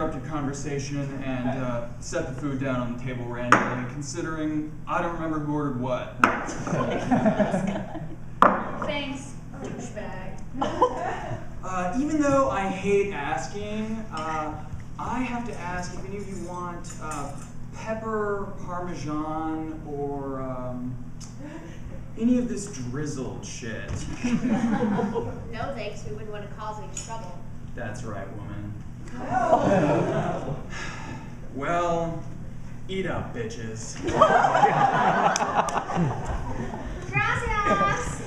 interrupted conversation and set the food down on the table randomly, considering I don't remember who ordered what. Thanks, douchebag. Even though I hate asking, I have to ask if any of you want pepper, parmesan, or any of this drizzled shit. No thanks, we wouldn't want to cause any trouble. That's right, woman. Well, eat up, bitches. Gracias!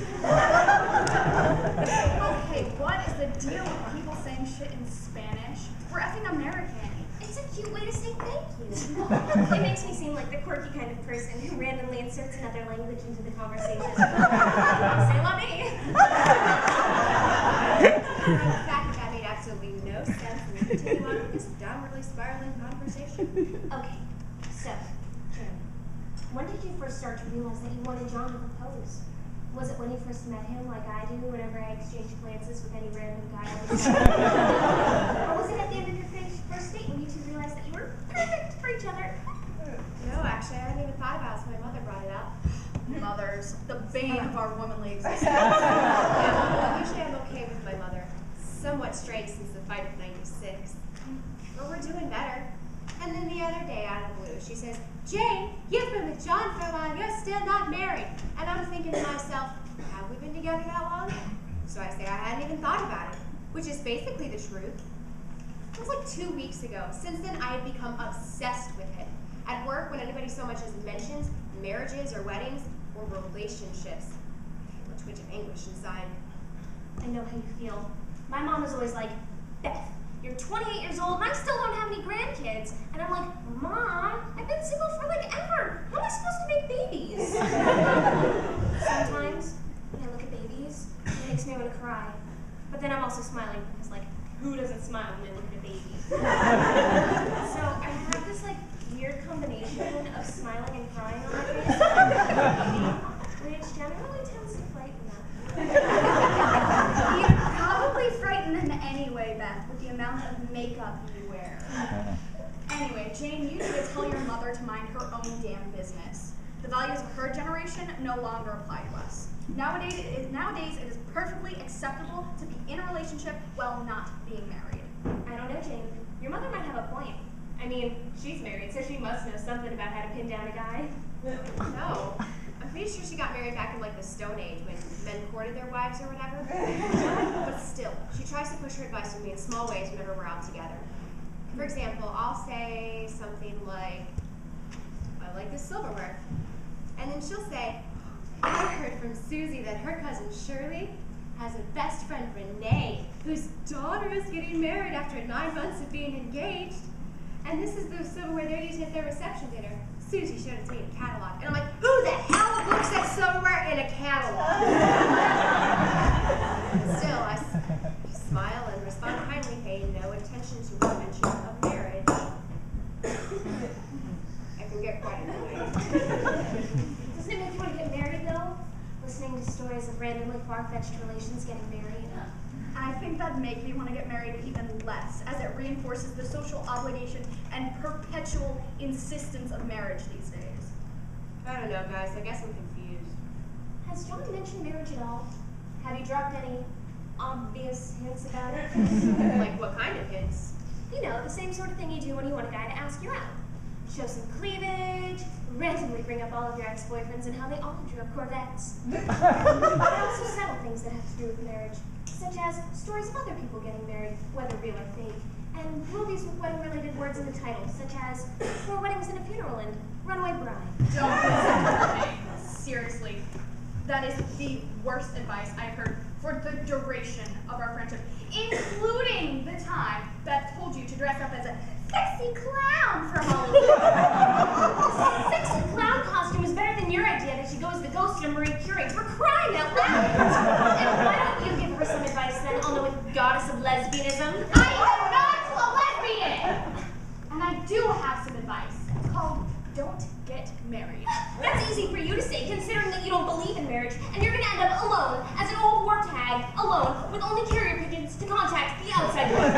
Okay, what is the deal with people saying shit in Spanish? We're effing American. It's a cute way to say thank you. It makes me seem like the quirky kind of person who randomly inserts another language into the conversation. Say la vie. In fact, that made absolutely no sense, and we continue on with this downwardly spiraling conversation. Okay, so, Karen, when did you first start to realize that you wanted John to propose? Was it when you first met him, like I do, whenever I exchanged glances with any random guy on the street? Or was it at the end of your first date when you two realized that you were perfect for each other? No, actually, I hadn't even thought about it, so my mother brought it up. Mothers, the bane of our womanly existence. Yeah, usually I'm okay with my mother. Somewhat strange since the fight of '96. But we're doing better. And then the other day, out of the blue, she says, "Jane, you've been with John for a while, you're still not married." And I'm thinking to myself, have we been together that long? So I say I hadn't even thought about it, which is basically the truth. It was like 2 weeks ago. Since then, I had become obsessed with it. At work, when anybody so much as mentions marriages or weddings or relationships, I feel a twitch of anguish inside. I know how you feel. My mom is always like, Beth, you're 28 years old and I still don't have any grandkids. And I'm like, Mom, I've been single for like ever. How am I supposed to make babies? Sometimes when I look at babies, it makes me want to cry. But then I'm also smiling because like, who doesn't smile when they look at a baby? So I have this like weird combination of smiling and crying on my face, which generally tends to frighten them. You'd probably frighten them anyway, Beth, with the amount of makeup you wear. Anyway, Jane, you need to tell your mother to mind her own damn business. The values of her generation no longer apply to us. Nowadays, it is perfectly acceptable to be in a relationship while not being married. I don't know, Jane. Your mother might have a point. I mean, she's married, so she must know something about how to pin down a guy. No. I'm pretty sure she got married back in like the Stone Age when men courted their wives or whatever. But still, she tries to push her advice on me in small ways whenever we're out together. For example, I'll say something like, "I like this silverware." And then she'll say, "I heard from Susie that her cousin Shirley has a best friend, Renee, whose daughter is getting married after 9 months of being engaged. And this is the silverware they're using at their reception dinner. Susie showed it to me in a catalog." And I'm like, who the hell looks at silverware in a catalog? Still, I smile and respond kindly, paying no attention to her mention of marriage. I can get quite annoyed. Doesn't it make you want to get married, though? Listening to stories of randomly far-fetched relations getting married. I think that'd make me want to get married even less, as it reinforces the social obligation and perpetual insistence of marriage these days. I don't know, guys. I guess I'm confused. Has John mentioned marriage at all? Have you dropped any obvious hints about it? Like what kind of hints? You know, the same sort of thing you do when you want a guy to ask you out. Show some cleavage, randomly bring up all of your ex-boyfriends and how they all drove Corvettes. But also subtle things that have to do with marriage, such as stories of other people getting married, whether real or fake, and movies with wedding-related words in the title, such as Four Weddings and a Funeral and Runaway Bride. Don't listen to me. Seriously. That is the worst advice I've heard for the duration of our friendship, including the time Beth told you to dress up as a sexy clown for Halloween. A sexy clown costume is better than your idea that she goes the ghost of Marie Curie, for crying out loud. And why don't you give her some advice then on the goddess of lesbianism? I am not a lesbian! And I do have some advice. It's called don't get married. That's easy for you to say, considering that you don't believe in marriage, and you're going to end up alone, as an old war tag, alone, with only carrier pigeons to contact the outside world.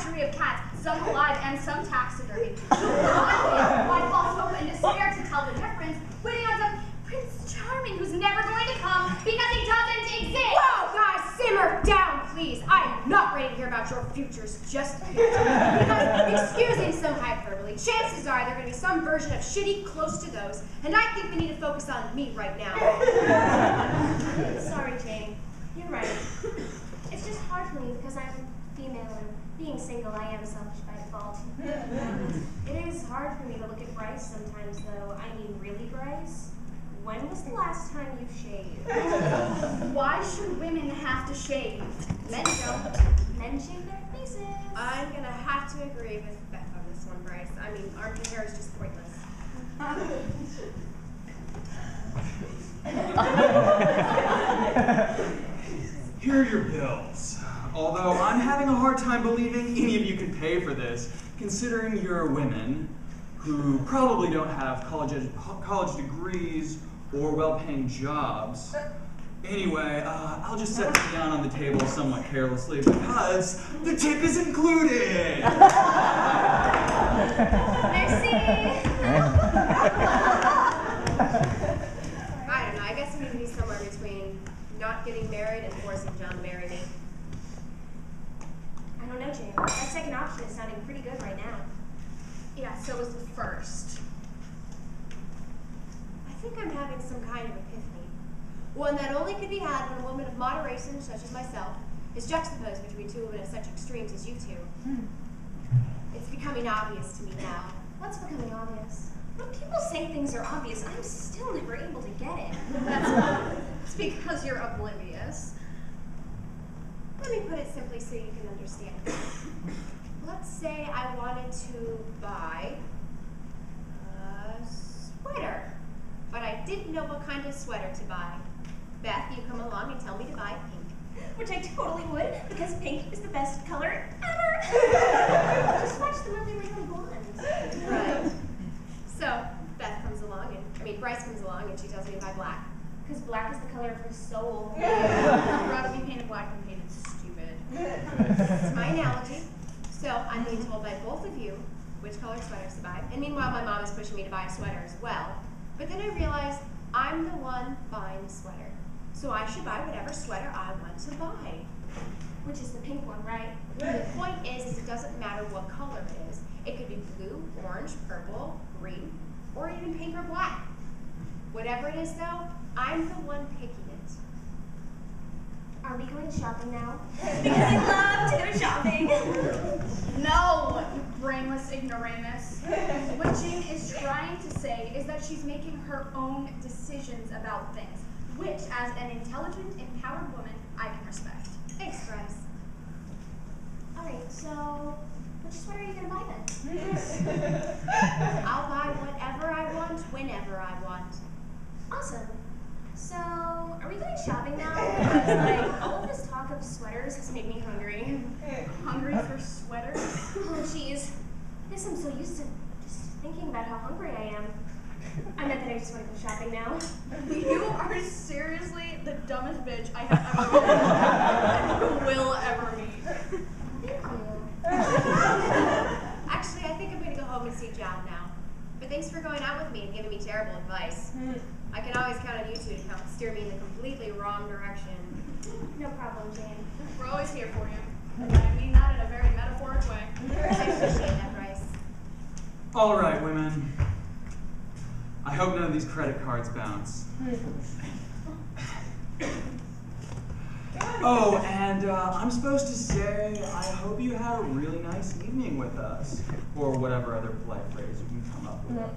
menagerie of cats, some alive and some taxidermy. Why false hope and despair to tell the difference, waiting on some Prince Charming who's never going to come because he doesn't exist. Whoa, guys, simmer down, please. I am not ready to hear about your futures just yet. Because, excusing some hyperbole, chances are there are going to be some version of shitty close to those, and I think we need to focus on me right now. Sorry, Jane. You're right. It's just hard for me because I'm female and being single, I am selfish by default. It is hard for me to look at Bryce sometimes, though. I mean, really, Bryce? When was the last time you shaved? Why should women have to shave? Men don't. Men shave their faces. I'm going to have to agree with Beth on this one, Bryce. I mean, armpit hair is just pointless. Here are your bills. Although I'm having a hard time believing any of you can pay for this, considering you're women who probably don't have college degrees or well-paying jobs. Anyway, I'll just set them down on the table somewhat carelessly because the tip is included! Merci! I don't know, I guess I'm going to be somewhere between not getting married and forcing John to marry me. I don't know, Jane. That second option is sounding pretty good right now. Yeah, so was the first. I think I'm having some kind of epiphany. One that only could be had when a woman of moderation, such as myself, is juxtaposed between two women of such extremes as you two. It's becoming obvious to me now. What's becoming obvious? When people say things are obvious, I'm still never able to get it. It's because you're oblivious. Let me put it simply so you can understand. Let's say I wanted to buy a sweater, but I didn't know what kind of sweater to buy. Beth, you come along and tell me to buy pink. Which I totally would, because pink is the best color ever. Just watch the movie Legally Blonde. Right. So, Bryce comes along and she tells me to buy black. Because black is the color of her soul. I'd rather be painted black than painted stupid. That's my analogy. So I'm being told by both of you which colored sweaters to buy. And meanwhile, my mom is pushing me to buy a sweater as well. But then I realized I'm the one buying the sweater. So I should buy whatever sweater I want to buy. Which is the pink one, right? The point is it doesn't matter what color it is. It could be blue, orange, purple, green, or even pink or black. Whatever it is though, I'm the one picking it. Are we going shopping now? Because I love to go shopping. No, you brainless ignoramus. What Jane is trying to say is that she's making her own decisions about things, which, as an intelligent, empowered woman, I can respect. Thanks, Bryce. Alright, so which sweater are you going to buy then? I'll buy whatever I want, whenever I want. Awesome. So, are we going shopping now? Because, like, all of this talk of sweaters has made me hungry. Hungry for sweaters? Oh, jeez. I guess I'm so used to just thinking about how hungry I am. I meant that I just want to go shopping now. You are seriously the dumbest bitch I have ever met and will ever meet. Thank you. Actually, I think I'm going to go home and see John now. But thanks for going out with me and giving me terrible advice. I can always count on you two to help steer me in the completely wrong direction. No problem, Jane. We're always here for you. And I mean that in a very metaphoric way. I appreciate that, Bryce. All right, women. I hope none of these credit cards bounce. Oh, and I'm supposed to say, I hope you had a really nice evening with us. Or whatever other polite phrase you can come up with.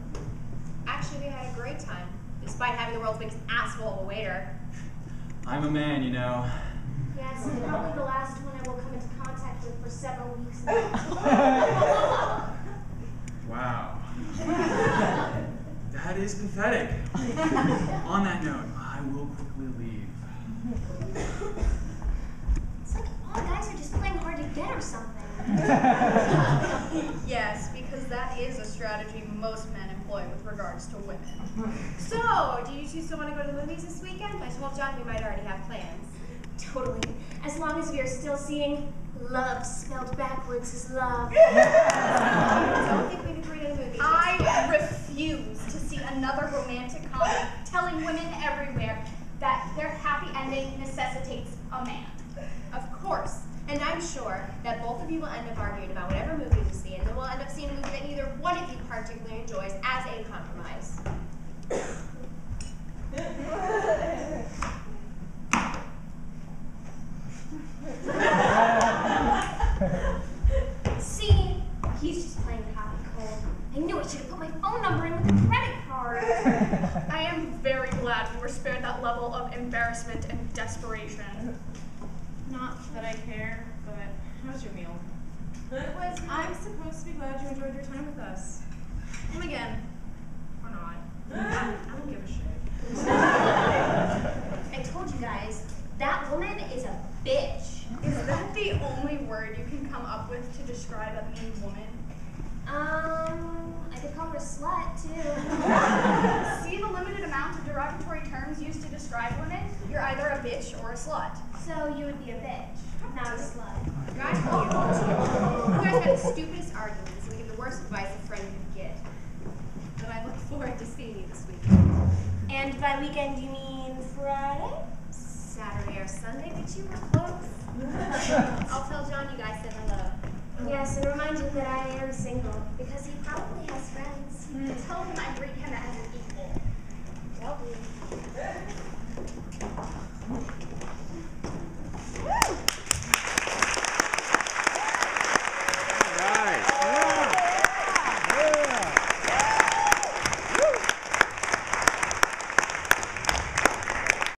Actually, we had a great time, despite having the world's biggest asshole of a waiter. I'm a man, you know. Yes, and probably the last one I will come into contact with for several weeks now. Wow. That is pathetic. On that note, I will quickly leave. It's like all guys are just playing hard to get or something. Yes, because that is a strategy most men employ with regards to women. So, do you two still want to go to the movies this weekend? I told John we might already have plans. Totally. As long as we are still seeing Love spelled backwards is love. I don't think we could read a movie. I refuse to see another romantic comedy telling women everywhere that their happy ending necessitates a man. Of course. And I'm sure that both of you will end up arguing about whatever movie you see, and then we'll end up seeing a movie that neither one of you particularly enjoys as a compromise. See? He's just playing hot and cold. I knew I should have put my phone number in with the credit card. I am very glad we were spared that level of embarrassment and desperation. Not that I care, but how's your meal? I'm supposed to be glad you enjoyed your time with us. And again, or not. I don't give a shit. I told you guys, that woman is a bitch. Is that the only word you can come up with to describe a mean woman? I could call her slut too. See the limited amount of derogatory terms used to describe women? You're either a bitch or a slut. So you would be a bitch, not a slut. God, you guys have the stupidest arguments and give the worst advice a friend could get. But I look forward to seeing you this weekend. And by weekend you mean Friday? Saturday or Sunday, but you were close. I'll tell John you guys said hello. Yes, and remind him that I am single, because he probably has friends. Tell him I treat him as an equal. Don't we?